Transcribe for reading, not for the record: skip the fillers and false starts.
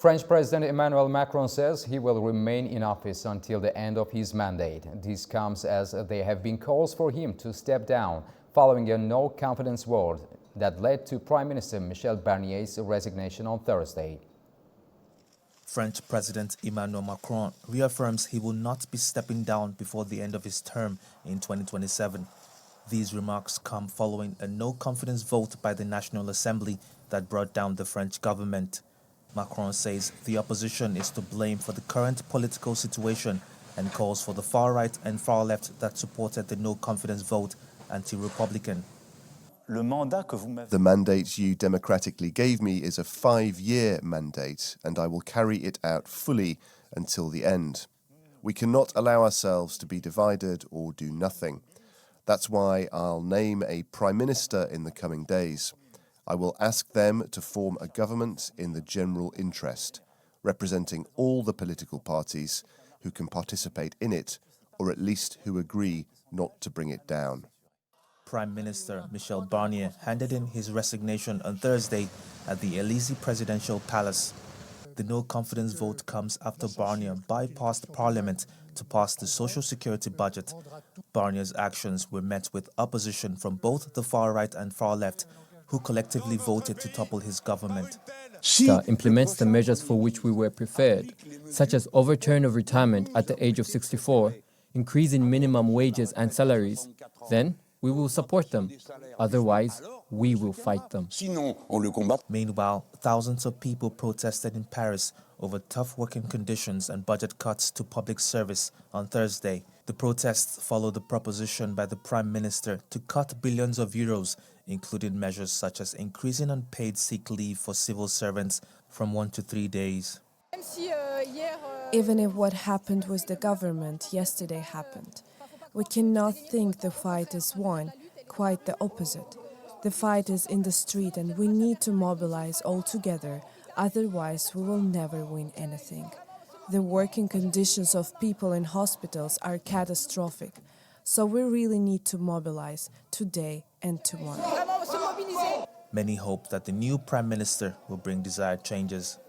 French President Emmanuel Macron says he will remain in office until the end of his mandate. This comes as there have been calls for him to step down following a no-confidence vote that led to Prime Minister Michel Barnier's resignation on Thursday. French President Emmanuel Macron reaffirms he will not be stepping down before the end of his term in 2027. These remarks come following a no-confidence vote by the National Assembly that brought down the French government. Macron says the opposition is to blame for the current political situation and calls for the far-right and far-left that supported the no-confidence vote anti-Republican. The mandate you democratically gave me is a 5-year mandate, and I will carry it out fully until the end. We cannot allow ourselves to be divided or do nothing. That's why I'll name a Prime Minister in the coming days. I will ask them to form a government in the general interest, representing all the political parties who can participate in it, or at least who agree not to bring it down. Prime Minister Michel Barnier handed in his resignation on Thursday at the Élysée Presidential Palace. The no-confidence vote comes after Barnier bypassed Parliament to pass the Social Security budget. Barnier's actions were met with opposition from both the far-right and far-left, who collectively voted to topple his government. Implements the measures for which we were prepared, such as overturn of retirement at the age of 64, increase in minimum wages and salaries. Then we will support them. Otherwise, we will fight them. Meanwhile, thousands of people protested in Paris over tough working conditions and budget cuts to public service on Thursday. The protests followed the proposition by the Prime Minister to cut billions of euros, including measures such as increasing unpaid sick leave for civil servants from 1 to 3 days. Even if what happened with the government yesterday happened, we cannot think the fight is won. Quite the opposite. The fight is in the street and we need to mobilize all together, otherwise we will never win anything. The working conditions of people in hospitals are catastrophic, so we really need to mobilize today and tomorrow. Many hope that the new Prime Minister will bring desired changes.